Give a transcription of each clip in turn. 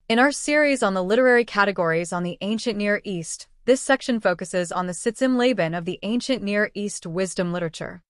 In our series on the literary categories on the ancient Near East, this section focuses on the Sitz Leben of the ancient Near East wisdom literature.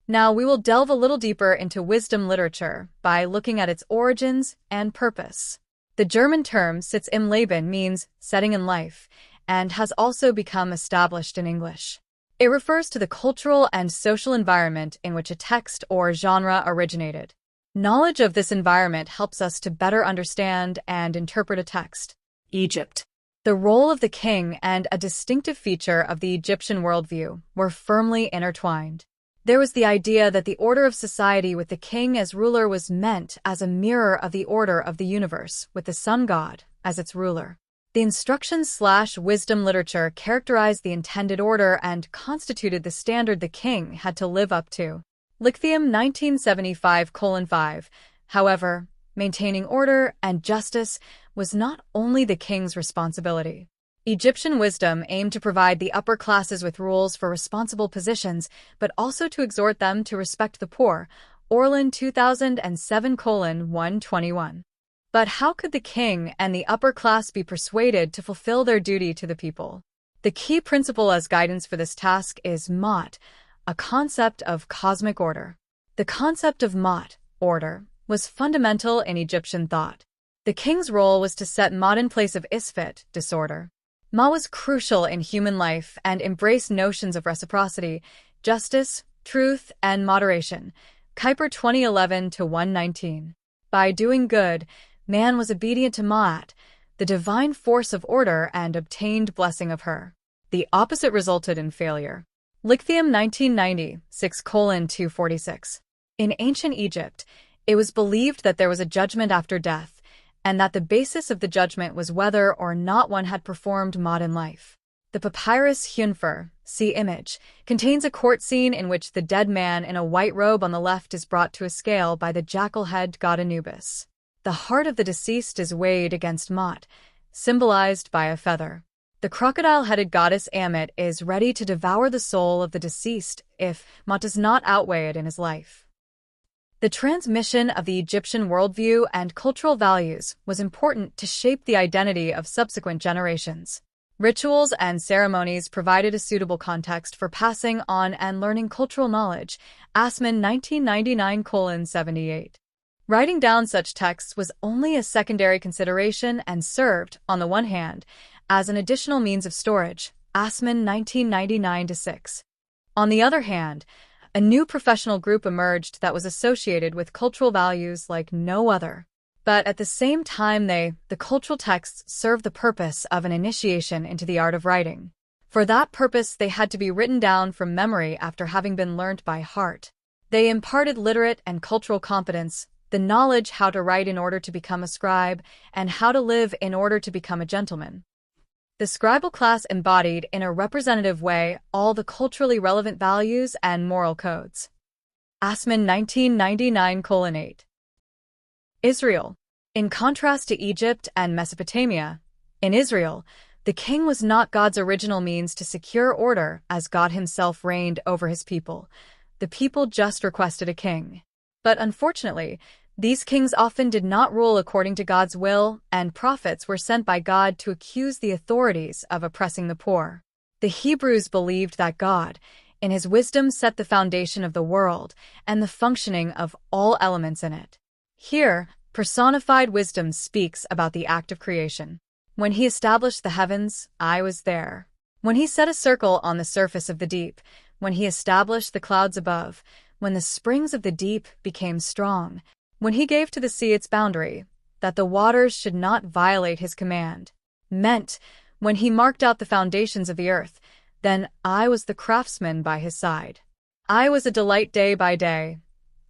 Now we will delve a little deeper into wisdom literature by looking at its origins and purpose. The German term Sitz im Leben means setting in life and has also become established in English. It refers to the cultural and social environment in which a text or genre originated. Knowledge of this environment helps us to better understand and interpret a text. Egypt. The role of the king and a distinctive feature of the Egyptian worldview were firmly intertwined. There was the idea that the order of society with the king as ruler was meant as a mirror of the order of the universe, with the sun god as its ruler. The instruction/wisdom literature characterized the intended order and constituted the standard the king had to live up to. Lithium 1975:5. However, maintaining order and justice was not only the king's responsibility. Egyptian wisdom aimed to provide the upper classes with rules for responsible positions, but also to exhort them to respect the poor. Orland 2007:121. But how could the king and the upper class be persuaded to fulfill their duty to the people? The key principle as guidance for this task is Ma'at, a concept of cosmic order. The concept of Ma'at, order, was fundamental in Egyptian thought. The king's role was to set Ma'at in place of Isfet, disorder. Ma was crucial in human life and embraced notions of reciprocity, justice, truth, and moderation. Kuiper 2011-119. By doing good, man was obedient to Ma'at, the divine force of order, and obtained blessing of her. The opposite resulted in failure. Lithium 1990:6:246. In ancient Egypt, it was believed that there was a judgment after death, and that the basis of the judgment was whether or not one had performed Ma'at in life. The papyrus Hunfer, see image, contains a court scene in which the dead man in a white robe on the left is brought to a scale by the jackal-head god Anubis. The heart of the deceased is weighed against Ma'at, symbolized by a feather. The crocodile-headed goddess Ammit is ready to devour the soul of the deceased if Ma'at does not outweigh it in his life. The transmission of the Egyptian worldview and cultural values was important to shape the identity of subsequent generations. Rituals and ceremonies provided a suitable context for passing on and learning cultural knowledge. Assman 1999:78. Writing down such texts was only a secondary consideration and served, on the one hand, as an additional means of storage. Assman 1999-6. On the other hand, a new professional group emerged that was associated with cultural values like no other. But at the same time the cultural texts served the purpose of an initiation into the art of writing. For that purpose they had to be written down from memory after having been learnt by heart. They imparted literate and cultural competence, the knowledge how to write in order to become a scribe, and how to live in order to become a gentleman. The scribal class embodied in a representative way all the culturally relevant values and moral codes. Assman 1999:8. Israel. In contrast to Egypt and Mesopotamia, in Israel, the king was not God's original means to secure order as God himself reigned over his people. The people just requested a king. But unfortunately, these kings often did not rule according to God's will, and prophets were sent by God to accuse the authorities of oppressing the poor. The Hebrews believed that God, in his wisdom, set the foundation of the world and the functioning of all elements in it. Here, personified wisdom speaks about the act of creation. When he established the heavens, I was there. When he set a circle on the surface of the deep, when he established the clouds above, when the springs of the deep became strong, when he gave to the sea its boundary, that the waters should not violate his command, meant, when he marked out the foundations of the earth, then I was the craftsman by his side. I was a delight day by day,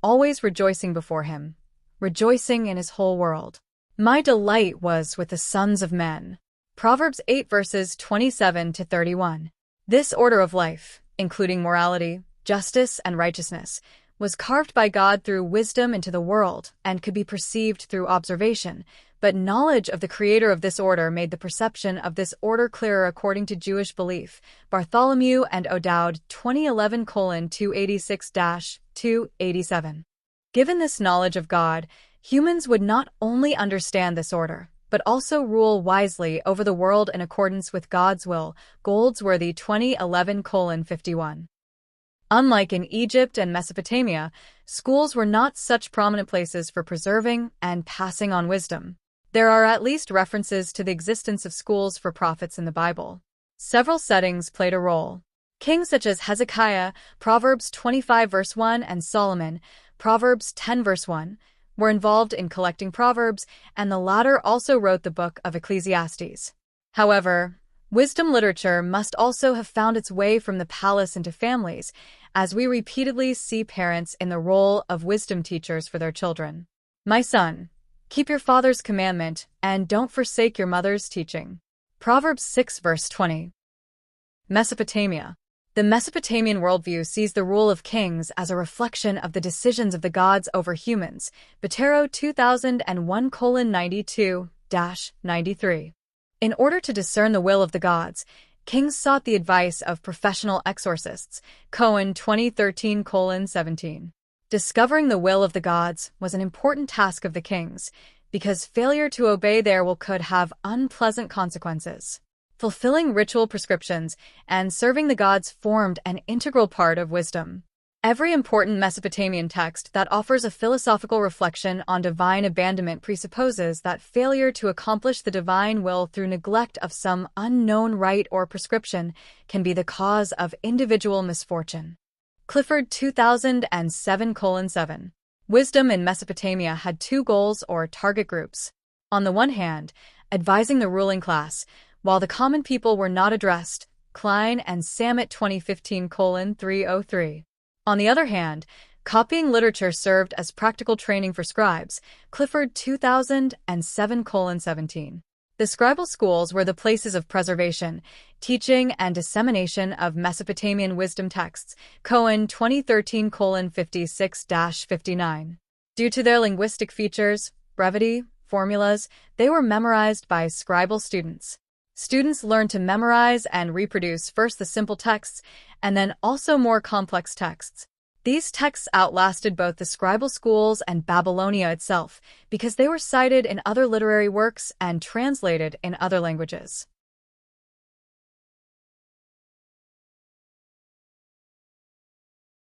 always rejoicing before him, rejoicing in his whole world. My delight was with the sons of men. Proverbs 8:27-31. This order of life, including morality, justice, and righteousness, was carved by God through wisdom into the world and could be perceived through observation, but knowledge of the creator of this order made the perception of this order clearer according to Jewish belief. Bartholomew and O'Dowd 2011:286-287. Given this knowledge of God, humans would not only understand this order, but also rule wisely over the world in accordance with God's will. Goldsworthy 2011:51. Unlike in Egypt and Mesopotamia, schools were not such prominent places for preserving and passing on wisdom. There are at least references to the existence of schools for prophets in the Bible. Several settings played a role. Kings such as Hezekiah, Proverbs 25 verse 1, and Solomon, Proverbs 10 verse 1, were involved in collecting proverbs, and the latter also wrote the book of Ecclesiastes. However, wisdom literature must also have found its way from the palace into families, as we repeatedly see parents in the role of wisdom teachers for their children. My son, keep your father's commandment, and don't forsake your mother's teaching. Proverbs 6 verse 20. Mesopotamia. The Mesopotamian worldview sees the rule of kings as a reflection of the decisions of the gods over humans. Botero 2001:92-93. In order to discern the will of the gods, kings sought the advice of professional exorcists. Cohen 2013:17. Discovering the will of the gods was an important task of the kings, because failure to obey their will could have unpleasant consequences. Fulfilling ritual prescriptions and serving the gods formed an integral part of wisdom. Every important Mesopotamian text that offers a philosophical reflection on divine abandonment presupposes that failure to accomplish the divine will through neglect of some unknown rite or prescription can be the cause of individual misfortune. Clifford 2007:7. Wisdom in Mesopotamia had two goals or target groups. On the one hand, advising the ruling class, while the common people were not addressed. Klein and Samet 2015:303. On the other hand, copying literature served as practical training for scribes. Clifford 2007:17. The scribal schools were the places of preservation, teaching, and dissemination of Mesopotamian wisdom texts. Cohen 2013:56-59. Due to their linguistic features, brevity, formulas, they were memorized by scribal students. Students learned to memorize and reproduce first the simple texts and then also more complex texts. These texts outlasted both the scribal schools and Babylonia itself because they were cited in other literary works and translated in other languages.